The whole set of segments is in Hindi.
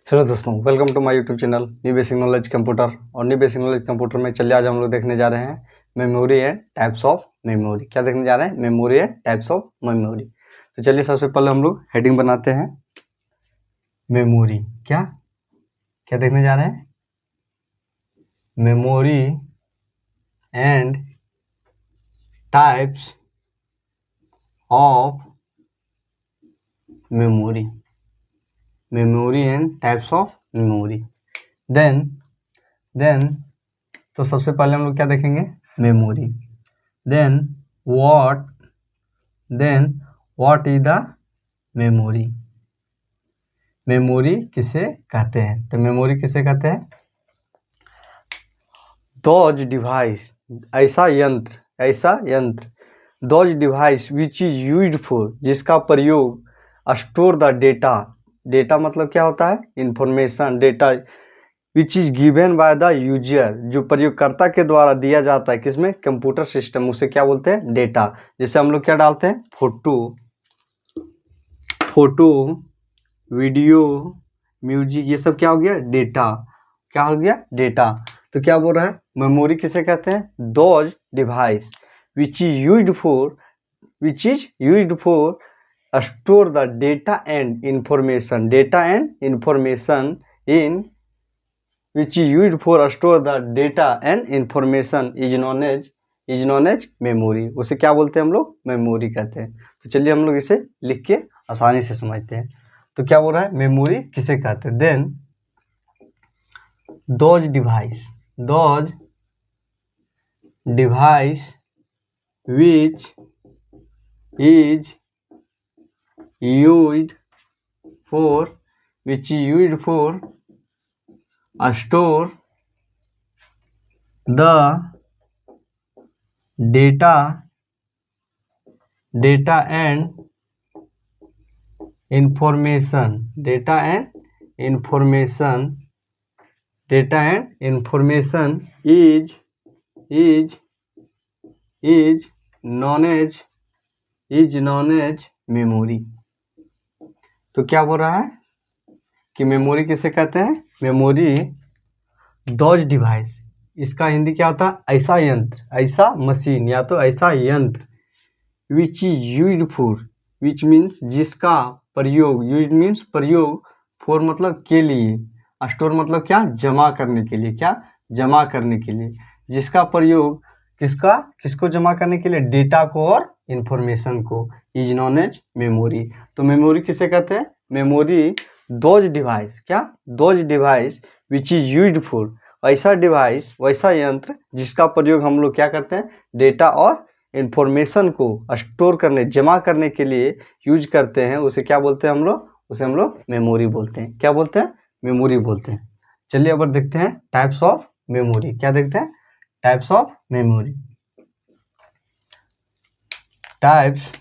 हेलो दोस्तों, welcome to my YouTube channel new basic knowledge computer. और न्यू बेसिक नॉलेज कंप्यूटर में चलिए आज हम लोग देखने जा रहे हैं memory and types of memory. क्या देखने जा रहे हैं? Memory and types of memory. तो चलिए सबसे पहले हम लोग हेडिंग बनाते हैं मेमोरी। क्या क्या देखने जा रहे हैं? Memory and types of memory. Memory and types of memory. Then तो सबसे पहले हम लोग क्या देखेंगे? Memory. Then what is the memory. Memory किसे कहते हैं? तो मेमोरी किसे कहते हैं? दोज डिवाइस, ऐसा यंत्र those device which is used for, जिसका प्रयोग स्टोर द डेटा मतलब क्या होता है? Information, data which is given by the user, जो प्रयोगकर्ता के द्वारा दिया जाता है। किसमें? Computer system. उसे क्या बोलते हैं? डेटा। जैसे हम लोग क्या डालते हैं? फोटो, वीडियो, म्यूजिक, ये सब क्या हो गया? डेटा। क्या हो गया? डेटा। तो क्या बोल रहा है? मेमोरी किसे कहते हैं? Those device which is used for store the data and information in which is used for store the data and information is known as memory। उसे क्या बोलते हैं हम लोग? मेमोरी कहते हैं। तो चलिए हम लोग इसे लिख के आसानी से समझते हैं। तो क्या बोल रहा है? मेमोरी किसे कहते हैं? Then those device which is used for store the data and information is known as memory। तो क्या बोल रहा है कि मेमोरी किसे कहते हैं? मेमोरी दोज डिवाइस, इसका हिंदी क्या होता है? ऐसा यंत्र, ऐसा मशीन, या तो ऐसा यंत्र। विच is used for, which means जिसका प्रयोग, यूज मीन्स प्रयोग, फॉर मतलब के लिए, स्टोर मतलब क्या? जमा करने के लिए। क्या? जमा करने के लिए। जिसका प्रयोग किसको जमा करने के लिए? डेटा को और इंफॉर्मेशन को। Is known as memory. तो मेमोरी किसे कहते हैं? मेमोरी दोज डिवाइस, क्या? Those device which is used for, ऐसा डिवाइस, वैसा यंत्र जिसका प्रयोग हम लोग क्या करते हैं? डेटा और इंफॉर्मेशन को स्टोर करने, जमा करने के लिए यूज करते हैं। उसे क्या बोलते हैं हम लोग? उसे हम लोग मेमोरी बोलते हैं। क्या बोलते हैं? मेमोरी बोलते हैं। चलिए अब देखते हैं टाइप्स ऑफ मेमोरी। क्या देखते हैं? Types of memory. Types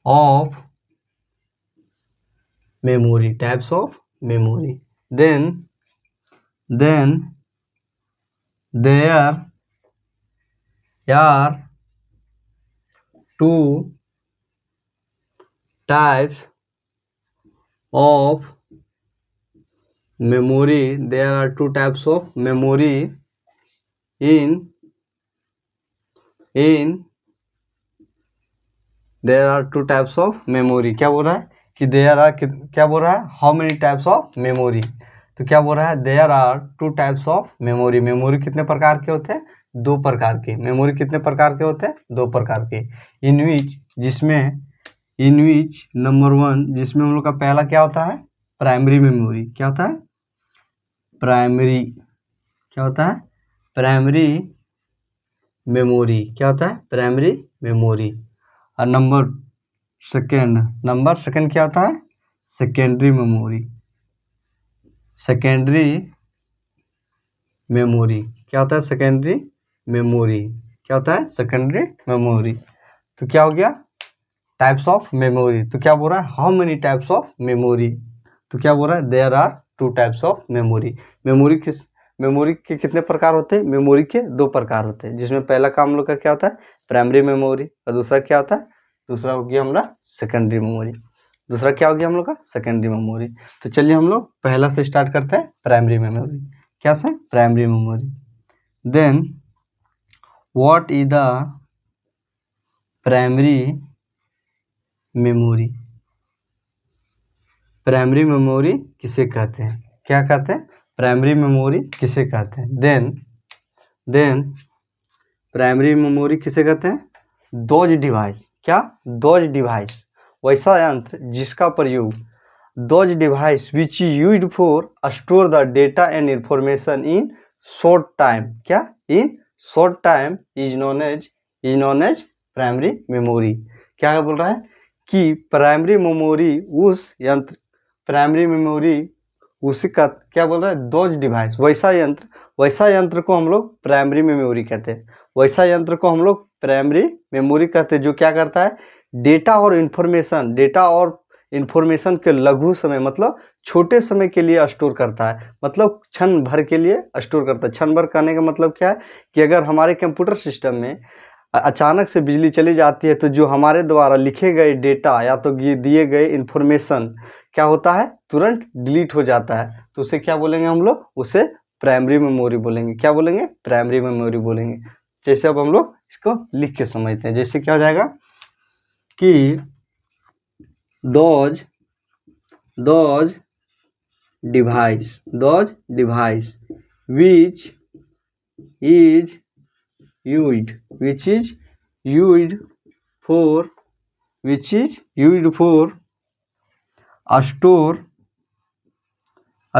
of memory, types of memory। then there are two types of memory in there are two types of memory। क्या बोल रहा है कि क्या बोल रहा है? How many types of memory. तो क्या बोल रहा है? There are two types of memory. Memory कितने प्रकार के होते हैं? दो प्रकार के। मेमोरी कितने प्रकार के होते हैं? दो प्रकार के। इन विच नंबर 1, जिसमें हम लोग का पहला क्या होता है? Primary memory. क्या होता है? प्राइमरी। क्या होता है? Primary memory. क्या होता है? Primary memory. और नंबर सेकेंड क्या होता है? Secondary memory. क्या होता है? Secondary memory. क्या होता है? Secondary memory. तो क्या हो गया? Types of memory. तो क्या बोल रहा है? How many types of memory. तो क्या बोल रहा है? There are two types of memory. Memory के कितने प्रकार होते हैं? मेमोरी के दो प्रकार होते हैं, जिसमें पहला काम हम लोग का क्या होता है? Primary memory. और दूसरा क्या होता है? दूसरा हो गया हमारा सेकेंडरी मेमोरी। दूसरा क्या हो गया हम लोग का सेकेंडरी मेमोरी। तो चलिए हम लोग पहला से स्टार्ट करते हैं, प्राइमरी मेमोरी। क्या से? Primary memory. Then what is the primary memory? Primary memory किसे कहते हैं? क्या कहते हैं? प्राइमरी मेमोरी किसे कहते हैं? देन प्राइमरी मेमोरी किसे कहते हैं? Those device. क्या? दोज डिवाइस, वैसा यंत्र जिसका प्रयोग, those device which used for store the data and information in short time. क्या? In short time is known as primary memory. क्या बोल रहा है कि प्राइमरी मेमोरी उस यंत्र, प्राइमरी मेमोरी उसी का क्या बोल रहा है? दोज डिवाइस, वैसा यंत्र को हम लोग प्राइमरी मेमोरी कहते हैं। वैसा यंत्र को हम लोग प्राइमरी मेमोरी कहते हैं जो क्या करता है? डेटा और इंफॉर्मेशन के लघु समय, मतलब छोटे समय के लिए स्टोर करता है, मतलब क्षण भर के लिए स्टोर करता है। क्षण भर कहने का मतलब क्या है कि अगर हमारे कंप्यूटर सिस्टम में अचानक से बिजली चली जाती है तो जो हमारे द्वारा लिखे गए डेटा या तो दिए गए इंफॉर्मेशन क्या होता है? तुरंत डिलीट हो जाता है। तो उसे क्या बोलेंगे हम लोग? उसे प्राइमरी मेमोरी बोलेंगे। क्या बोलेंगे? प्राइमरी मेमोरी बोलेंगे। जैसे अब हम लोग इसको लिख के समझते हैं। जैसे क्या हो जाएगा कि those device which is used for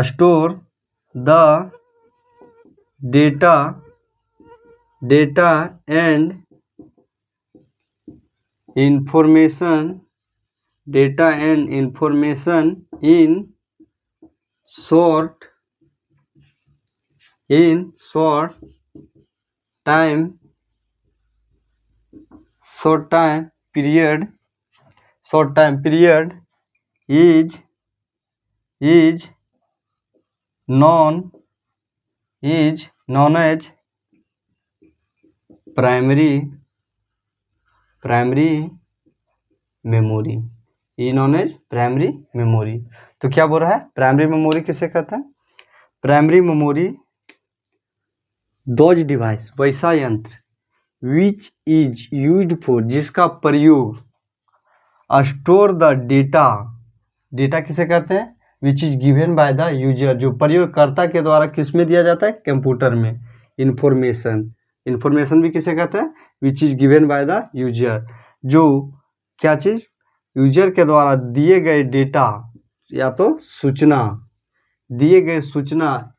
store the data and information in short time period is known as primary memory. Is known as primary memory. तो क्या बोल रहा है? प्राइमरी मेमोरी किसे कहते हैं? प्राइमरी मेमोरी दोज डिवाइस, वैसा यंत्र, विच इज यूज्ड फॉर, जिसका प्रयोग, स्टोर द डेटा किसे कहते हैं? Which is given by the user, जो प्रयोगकर्ता के द्वारा किसमें दिया जाता है? कंप्यूटर में। इंफॉर्मेशन भी किसे कहते हैं? Which is given by the user, जो क्या चीज? यूजर के द्वारा दिए गए डेटा या तो सूचना, दिए गए सूचना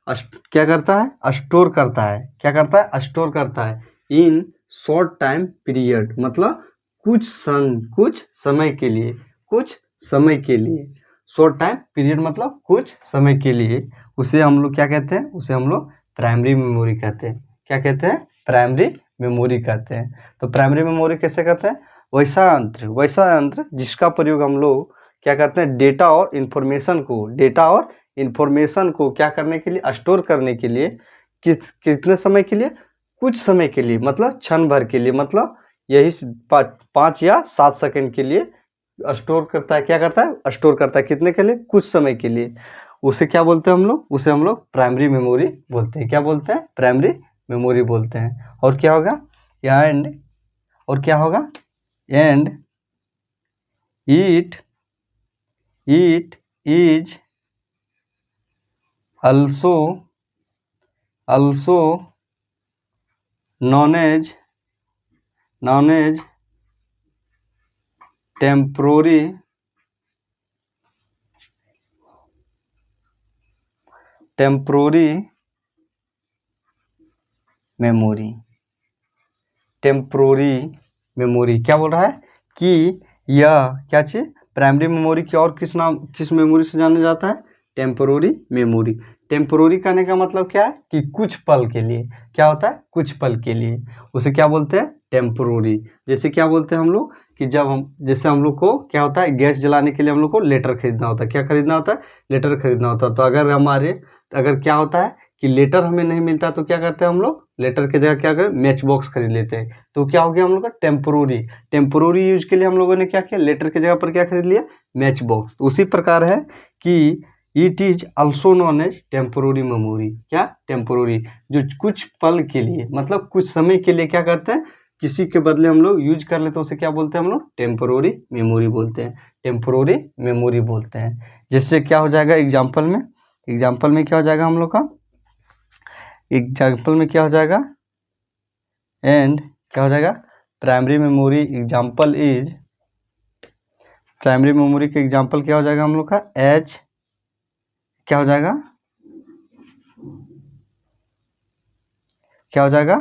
क्या करता है? स्टोर करता है। क्या करता है? स्टोर करता है इन शॉर्ट टाइम पीरियड, मतलब कुछ समय के लिए शॉर्ट टाइम पीरियड मतलब कुछ समय के लिए। उसे हम लोग क्या कहते हैं? उसे हम लोग प्राइमरी मेमोरी कहते हैं। क्या कहते हैं? प्राइमरी मेमोरी कहते हैं। तो प्राइमरी मेमोरी कैसे कहते हैं? वैसा यंत्र जिसका प्रयोग हम लोग क्या करते हैं? डेटा और इंफॉर्मेशन को क्या करने के लिए? स्टोर करने के लिए। कितने समय के लिए? कुछ समय के लिए, मतलब क्षण भर के लिए, मतलब यही 5 या 7 सेकंड के लिए स्टोर करता है। क्या करता है? स्टोर करता है। कितने के लिए? कुछ समय के लिए। उसे क्या बोलते हैं हम लोग? उसे हम लोग प्राइमरी मेमोरी बोलते हैं। क्या बोलते हैं? प्राइमरी मेमोरी बोलते हैं। और क्या होगा? And it is also known as temporary memory. क्या बोल रहा है कि यह क्या चीज? प्राइमरी मेमोरी की और किस मेमोरी से जाना जाता है? Temporary memory. टेम्पोररी कहने का मतलब क्या है? कि कुछ पल के लिए। क्या होता है? कुछ पल के लिए। उसे क्या बोलते हैं? टेम्पोररी। जैसे क्या बोलते हैं हम लोग कि जैसे हम लोग को क्या होता है? गैस जलाने के लिए हम लोग को लेटर खरीदना होता है। क्या खरीदना होता है? लेटर खरीदना होता है। तो अगर क्या होता है कि लेटर हमें नहीं मिलता तो क्या करते हैं हम लोग, लेटर की जगह क्या करें, मैच बॉक्स खरीद लेते हैं। तो क्या हो गया हम लोग का टेम्पोररी यूज के लिए हम लोगों ने क्या किया, लेटर की जगह पर क्या खरीद लिया, मैच बॉक्स। तो उसी प्रकार है कि it is also known as temporary memory. क्या, टेम्पोररी, जो कुछ पल के लिए मतलब कुछ समय के लिए क्या करते हैं, किसी के बदले हम लोग यूज कर लेते हैं, उसे क्या बोलते हैं हम लोग, टेम्पोररी मेमोरी बोलते हैं, टेम्पोररी मेमोरी बोलते हैं। जिससे क्या हो जाएगा एग्जाम्पल में क्या हो जाएगा हम लोग का, एग्जाम्पल में क्या हो जाएगा, एंड क्या हो जाएगा, primary memory example is, primary memory के एग्जाम्पल क्या हो जाएगा हम लोग का, एच क्या हो जाएगा, क्या हो जाएगा,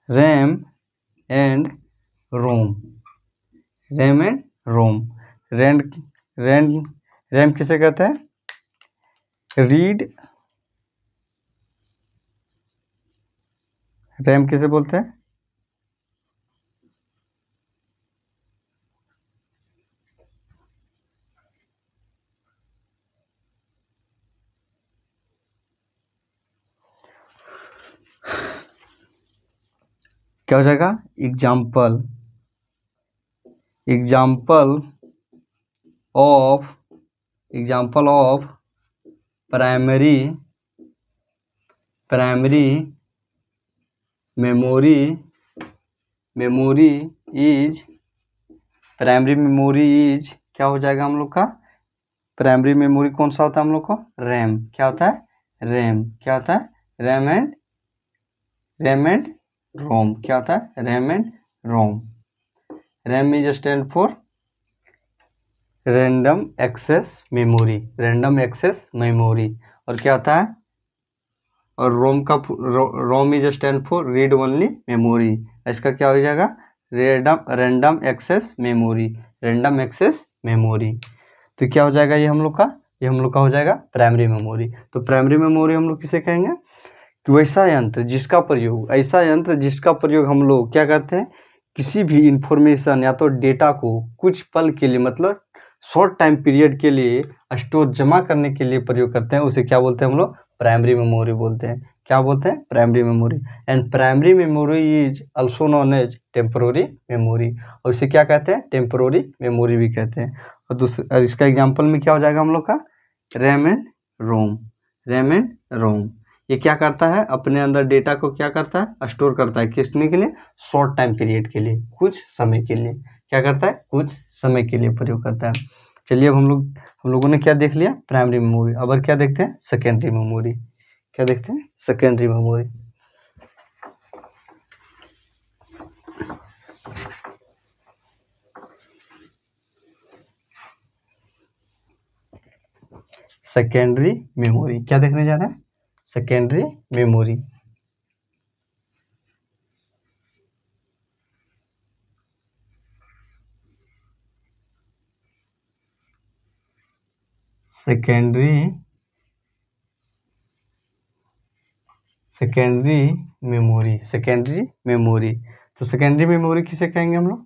RAM and ROM, RAM and ROM. RAM RAM RAM किसे कहते हैं, रीड, रैम किसे बोलते हैं, क्या हो जाएगा, example of primary memory is, primary memory is क्या हो जाएगा हम लोग का, प्राइमरी मेमोरी कौन सा होता है हम लोग को, रैम। क्या होता है, रैम। क्या होता है, रैम एंड रोम। क्या होता है, RAM and ROM. RAM is stand for random access memory, और क्या होता है, और ROM is stand for read only memory. इसका क्या हो जाएगा, रैंडम एक्सेस मेमोरी। तो क्या हो जाएगा ये हम लोग का, ये हम लोग का हो जाएगा प्राइमरी मेमोरी। तो प्राइमरी मेमोरी हम लोग किसे कहेंगे, कि वैसा यंत्र जिसका प्रयोग, ऐसा यंत्र जिसका प्रयोग हम लोग क्या करते हैं, किसी भी इंफॉर्मेशन या तो डेटा को कुछ पल के लिए मतलब शॉर्ट टाइम पीरियड के लिए स्टोर जमा करने के लिए प्रयोग करते हैं, उसे क्या बोलते हैं हम लोग, प्राइमरी मेमोरी बोलते हैं। क्या बोलते हैं, primary memory. And primary memory is also known as temporary memory, और इसे क्या कहते हैं, टेम्पोररी मेमोरी भी कहते हैं। और इसका एग्जाम्पल में क्या हो जाएगा हम लोग का, रैम एंड रोम। ये क्या करता है, अपने अंदर डेटा को क्या करता है, स्टोर करता है, किसने के लिए, शॉर्ट टाइम पीरियड के लिए, कुछ समय के लिए। क्या करता है, कुछ समय के लिए प्रयोग करता है। चलिए अब हम लोगों ने क्या देख लिया, प्राइमरी मेमोरी। अब क्या देखते हैं, सेकेंडरी मेमोरी। क्या देखते हैं, सेकेंडरी मेमोरी। सेकेंडरी मेमोरी क्या देखने जा रहे हैं, सेकेंडरी मेमोरी। Secondary memory. तो सेकेंडरी मेमोरी किसे कहेंगे हम लोग,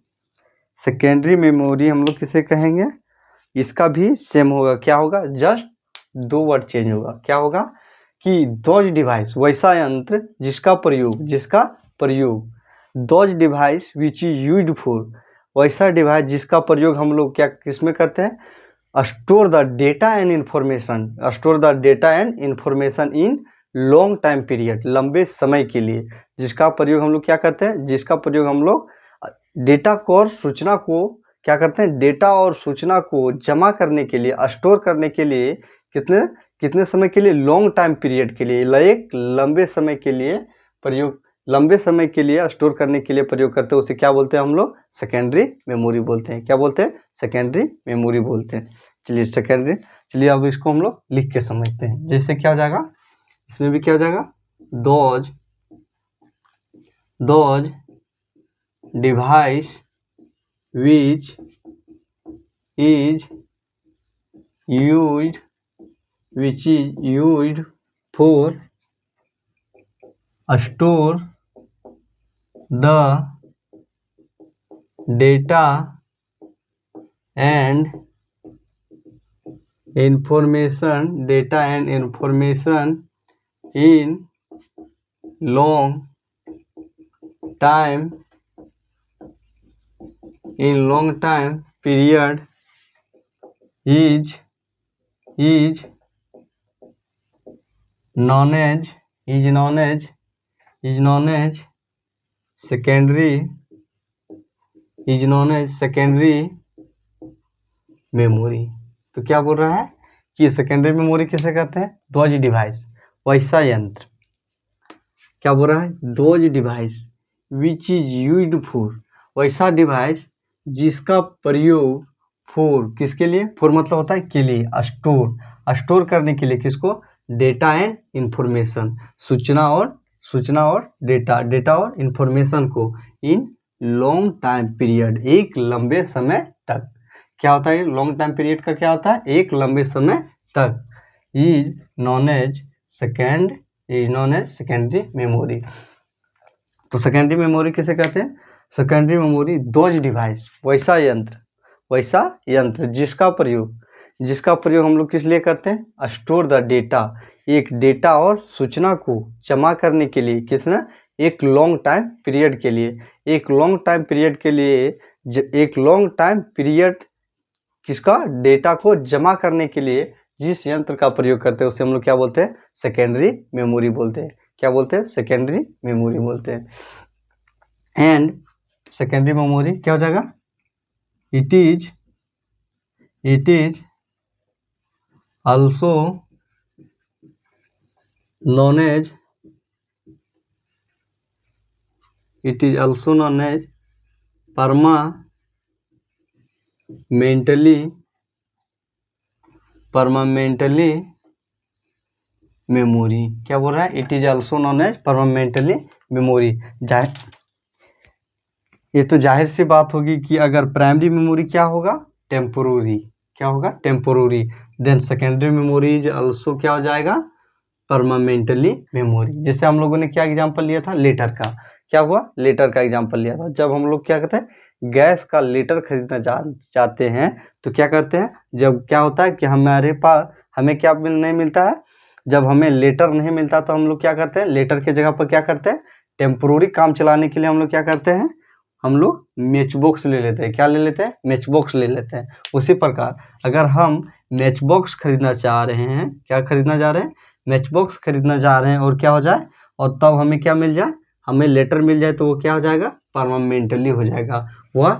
सेकेंडरी मेमोरी हम लोग किसे कहेंगे, इसका भी सेम होगा। क्या होगा, जस्ट दो वर्ड चेंज होगा। क्या होगा कि दोज डिवाइस, वैसा यंत्र जिसका प्रयोग those device which is used for, वैसा डिवाइस जिसका प्रयोग हम लोग क्या किसमें करते हैं, store the data and information in long time period, लंबे समय के लिए। जिसका प्रयोग हम लोग क्या करते हैं, जिसका प्रयोग हम लोग डेटा को और सूचना को क्या करते हैं, डेटा और सूचना को जमा करने के लिए, स्टोर करने के लिए, कितने समय के लिए, लॉन्ग टाइम पीरियड के लिए, एक लंबे समय के लिए प्रयोग, लंबे समय के लिए स्टोर करने के लिए प्रयोग करते हैं। उसे क्या बोलते हैं हम लोग, सेकेंडरी मेमोरी बोलते हैं। क्या बोलते हैं, सेकेंडरी मेमोरी बोलते हैं। चलिए सेकेंडरी, चलिए अब इसको हम लोग लिख के समझते हैं। जैसे क्या हो जाएगा, इसमें भी क्या हो जाएगा, those device which is used for store the data and information data and information in long time period is known as secondary memory. तो क्या बोल रहा है कि सेकेंडरी मेमोरी किसे कहते हैं? दोज डिवाइस, वैसा यंत्र। क्या बोल रहा है? Those device which is used for, वैसा डिवाइस जिसका प्रयोग फॉर, किसके लिए? फॉर मतलब होता है के लिए, स्टोर करने के लिए। किसको? डेटा एंड इंफॉर्मेशन, सूचना और डेटा और इंफॉर्मेशन को इन लॉन्ग टाइम पीरियड, एक लंबे समय तक। क्या होता है लॉन्ग टाइम पीरियड का? क्या होता है? एक लंबे समय तक। Is known as secondary memory. तो सेकेंडरी मेमोरी किसे कहते हैं? सेकेंडरी मेमोरी दोज डिवाइस, वैसा यंत्र जिसका प्रयोग हम लोग किस लिए करते हैं? स्टोर द डेटा, एक डेटा और सूचना को जमा करने के लिए। किसने? एक लॉन्ग टाइम पीरियड के लिए, किसका? डेटा को जमा करने के लिए जिस यंत्र का प्रयोग करते हैं उसे हम लोग क्या बोलते हैं? सेकेंडरी मेमोरी बोलते हैं। क्या बोलते हैं? सेकेंडरी मेमोरी बोलते हैं। एंड सेकेंडरी मेमोरी क्या हो जाएगा? It is also known as permanently memory. क्या बोल रहा है? It is also known as permanently memory. ये तो जाहिर सी बात होगी कि अगर प्राइमरी मेमोरी क्या होगा? टेम्पोररी। क्या होगा? Temporary. Then secondary memory is also क्या हो जाएगा? Permanently memory. जैसे हम लोगों ने क्या एग्जांपल लिया था? लेटर का। क्या हुआ? लेटर का एग्जांपल लिया था। जब हम लोग क्या करते हैं? गैस का लेटर खरीदना चाहते हैं तो क्या करते हैं? जब क्या होता है कि हमारे पास हमें क्या नहीं मिलता है? जब हमें लेटर नहीं मिलता तो हम लोग क्या करते हैं? लेटर के जगह पर क्या करते हैं? टेम्पोररी काम चलाने के लिए हम लोग क्या करते हैं? हम लोग मैच बॉक्स ले लेते हैं। क्या ले लेते हैं? मैच बॉक्स ले लेते हैं। उसी प्रकार अगर हम मैच बॉक्स खरीदना चाह रहे हैं, क्या खरीदना चाह रहे हैं? मैच बॉक्स खरीदना चाह रहे हैं, और क्या हो जाए? और तब हमें क्या मिल जाए? हमें लेटर मिल जाए तो वो क्या हो जाएगा? परमानेंटली हो जाएगा। वह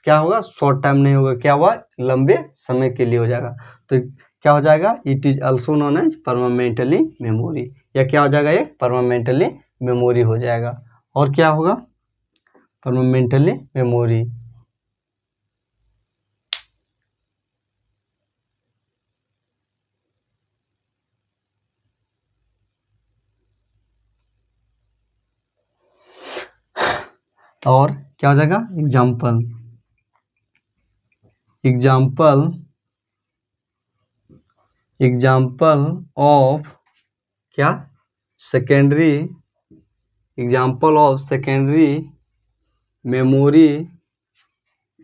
क्या होगा? शॉर्ट टाइम नहीं होगा। क्या हुआ? लंबे समय के लिए हो जाएगा। तो क्या हो जाएगा? It is also known as permanently memory, या क्या हो जाएगा? ये परमानेंटली मेमोरी हो जाएगा। और क्या होगा? Permanently memory. और क्या हो जाएगा? एग्जाम्पल ऑफ क्या? सेकेंडरी मेमोरी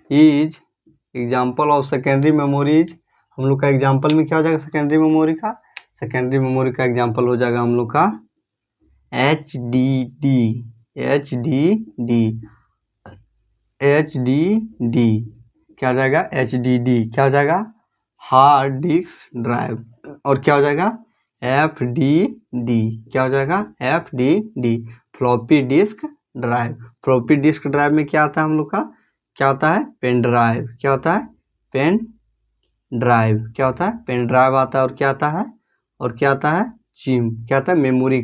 इज हम लोग का एग्जाम्पल में क्या हो जाएगा? सेकेंडरी मेमोरी का एग्जाम्पल हो जाएगा हम लोग का HDD। क्या हो जाएगा? HDD क्या हो जाएगा? Hard disk drive. और क्या हो जाएगा? FDD क्या हो जाएगा? FDD floppy disk drive. में क्या आता है हम लोग का? क्या होता है? Pen drive. क्या होता है? पेन ड्राइव आता है। और क्या आता है? चिम। क्या आता है? Memory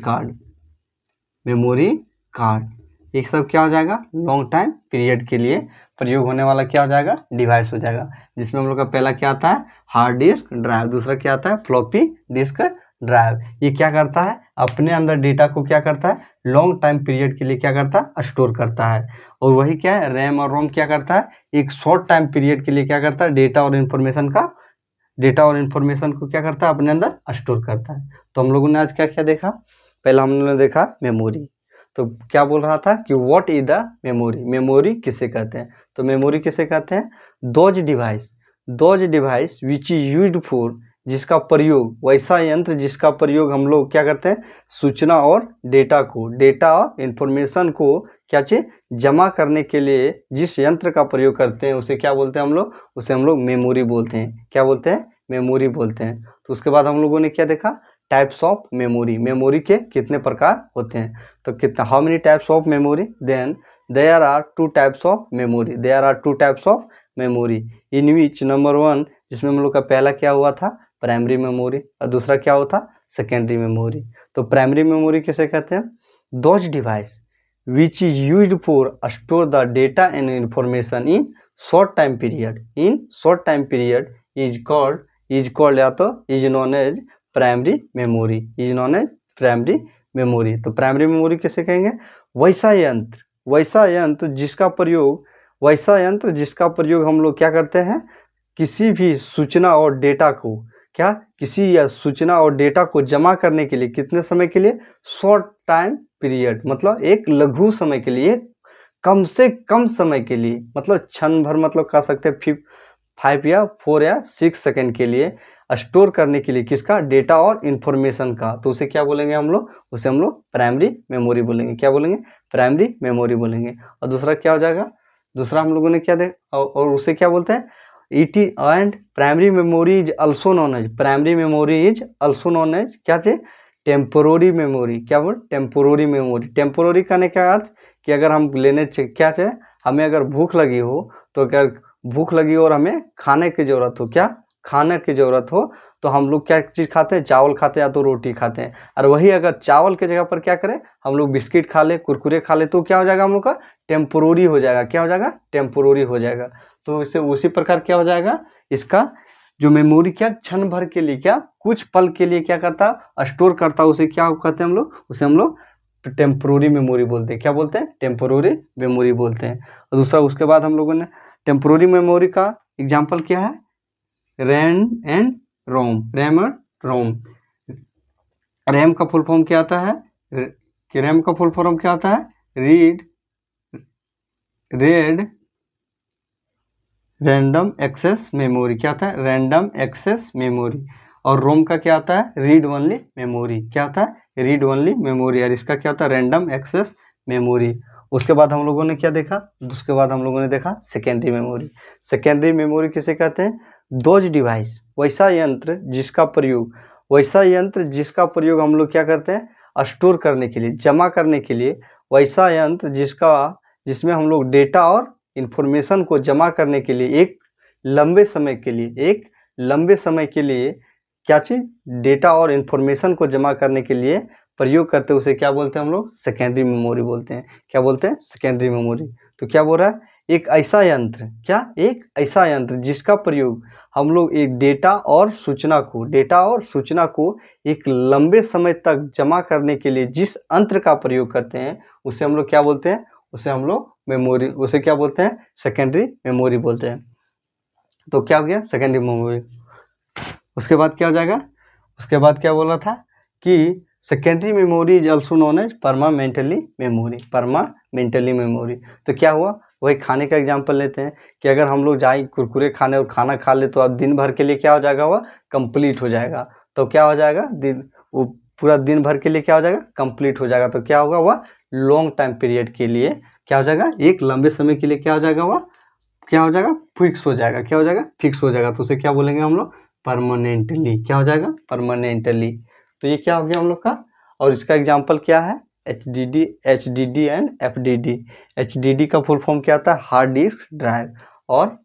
card. ये सब क्या हो जाएगा? लॉन्ग टाइम पीरियड के लिए प्रयोग होने वाला क्या हो जाएगा? डिवाइस हो जाएगा। जिसमें हम लोग का पहला क्या आता है? Hard disk drive. दूसरा क्या आता है? Floppy disk drive. ये क्या करता है? अपने अंदर डेटा को क्या करता है? लॉन्ग टाइम पीरियड के लिए क्या करता है? स्टोर करता है। और वही क्या है? रैम और रोम क्या करता है? एक शॉर्ट टाइम पीरियड के लिए क्या करता है? डेटा और इन्फॉर्मेशन को क्या करता है? अपने अंदर स्टोर करता है। तो हम लोगों ने आज क्या क्या देखा? पहला हमने देखा मेमोरी। तो क्या बोल रहा था कि व्हाट इज द मेमोरी किसे कहते हैं? तो मेमोरी किसे कहते हैं? Those device which is used for जिसका प्रयोग, वैसा यंत्र जिसका प्रयोग हम लोग क्या करते हैं, सूचना और डेटा को, डेटा और इंफॉर्मेशन को क्या चीज जमा करने के लिए जिस यंत्र का प्रयोग करते हैं उसे क्या बोलते हैं हम लोग, उसे हम लोग मेमोरी बोलते हैं। क्या बोलते हैं, मेमोरी बोलते हैं। तो उसके बाद हम लोगों ने क्या देखा, टाइप्स ऑफ मेमोरी, मेमोरी के कितने प्रकार होते हैं। तो कितना, how many types of memory, then there are two types of memory, there are two types of memory in which number 1, जिसमें हम लोग का पहला क्या हुआ था, प्राइमरी मेमोरी, और दूसरा क्या होता, सेकेंडरी मेमोरी। तो प्राइमरी मेमोरी किसे कहते हैं, those device which is used for store the data and information in short time period, in short time period is called या तो is known as primary memory, is known as primary memory। तो प्राइमरी मेमोरी किसे कहेंगे, वैसा यंत्र जिसका प्रयोग हम लोग क्या करते हैं, किसी भी सूचना और डेटा को, क्या किसी या सूचना और डेटा को जमा करने के लिए, कितने समय के लिए, शॉर्ट टाइम पीरियड, मतलब एक लघु समय के लिए, कम से कम समय के लिए, मतलब क्षण भर, मतलब कह सकते हैं 5 या 4 या 6 सेकंड के लिए स्टोर करने के लिए, किसका, डेटा और इंफॉर्मेशन का। तो उसे क्या बोलेंगे हम लोग, उसे हम लोग प्राइमरी मेमोरी बोलेंगे। क्या बोलेंगे, प्राइमरी मेमोरी बोलेंगे। और दूसरा क्या हो जाएगा, दूसरा हम लोगों ने क्या देखा, और उसे क्या बोलते हैं, it and primary memory is also known as, primary memory is also known as क्या चाहिए, टेम्पोररी मेमोरी। क्या बोल, टेम्पोररी मेमोरी। टेम्पोररी करने का अर्थ कि अगर हम लेने क्या चाहिए, हमें अगर भूख लगी हो, तो अगर भूख लगी और हमें खाने की जरूरत हो, क्या खाने की जरूरत हो, तो हम लोग क्या चीज़ खाते हैं, चावल खाते हैं या तो रोटी खाते हैं। और वही अगर चावल के जगह पर क्या करें, हम लोग बिस्किट खा ले, कुरकुरे खा ले, तो क्या हो जाएगा हम लोग का, टेम्पोररी हो जाएगा। क्या हो जाएगा, टेम्पोररी हो जाएगा। तो इससे उसी प्रकार क्या हो जाएगा, इसका जो मेमोरी क्या क्षण भर के लिए, क्या कुछ पल के लिए क्या करता, स्टोर करता, उसे क्या कहते हैं हम लोग, उसे हम लोग टेम्पोररी मेमोरी बोलते हैं। क्या बोलते हैं, टेम्पोररी मेमोरी बोलते हैं। और दूसरा उसके बाद हम लोगों ने टेम्पोररी मेमोरी का एग्जाम्पल क्या है, रैम एंड रोम, रैम और रोम। रैम का फुल फॉर्म क्या आता है, कि रैम का फुल फॉर्म क्या आता है, रेड रैंडम एक्सेस मेमोरी। क्या आता है, रैंडम एक्सेस मेमोरी। और रोम का क्या आता है, रीड ओनली मेमोरी। क्या आता है, रीड ओनली मेमोरी। और इसका क्या होता है, रैंडम एक्सेस मेमोरी। उसके बाद हम लोगों ने क्या देखा, उसके बाद हम लोगों ने देखा सेकेंडरी मेमोरी। सेकेंडरी मेमोरी किसे कहते हैं, दोज डिवाइस, वैसा यंत्र जिसका प्रयोग हम लोग क्या करते हैं, स्टोर करने के लिए, जमा करने के लिए, वैसा यंत्र जिसमें हम लोग डेटा और इंफॉर्मेशन को जमा करने के लिए एक लंबे समय के लिए क्या चीज, डेटा और इंफॉर्मेशन को जमा करने के लिए प्रयोग करते हैं, उसे क्या बोलते हैं हम लोग, सेकेंडरी मेमोरी बोलते हैं। क्या बोलते हैं, सेकेंडरी मेमोरी। तो क्या बोल रहा है, एक ऐसा यंत्र जिसका प्रयोग हम लोग एक डेटा और सूचना को एक लंबे समय तक जमा करने के लिए जिस यंत्र का प्रयोग करते हैं, उसे हम लोग क्या बोलते हैं, उसे हम लोग मेमोरी, उसे क्या बोलते हैं, सेकेंडरी मेमोरी बोलते हैं। तो क्या हो गया, सेकेंडरी मेमोरी। उसके बाद क्या हो जाएगा, उसके बाद क्या बोला था कि secondary memory is also known as permanently memory. तो क्या हुआ, वही खाने का एग्जांपल लेते हैं कि अगर हम लोग जाए कुरकुरे खाने और खाना खा ले, तो अब दिन भर के लिए क्या हो जाएगा, वह कंप्लीट हो जाएगा। तो क्या हो जाएगा, वो पूरा दिन भर के लिए क्या हो जाएगा, कंप्लीट हो जाएगा। तो क्या होगा, वह लॉन्ग टाइम पीरियड के लिए क्या हो जाएगा, एक लंबे समय के लिए क्या हो जाएगा, वह क्या हो जाएगा, फिक्स हो जाएगा। क्या हो जाएगा, फिक्स हो जाएगा। तो उसे क्या बोलेंगे हम लोग, परमानेंटली। क्या हो जाएगा, परमानेंटली। तो ये क्या हो गया हम लोग का। और इसका एग्जांपल क्या है, HDD एंड FDD। HDD का फुल फॉर्म क्या आता है, हार्ड डिस्क ड्राइव। और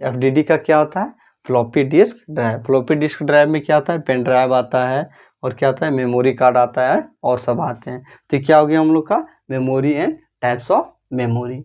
FDD का क्या होता है, floppy disk drive. Floppy disk drive में क्या आता है, पेन ड्राइव आता है, और क्या आता है, मेमोरी कार्ड आता है, और सब आते हैं। तो क्या हो गया हम लोग का, memory and types of memory.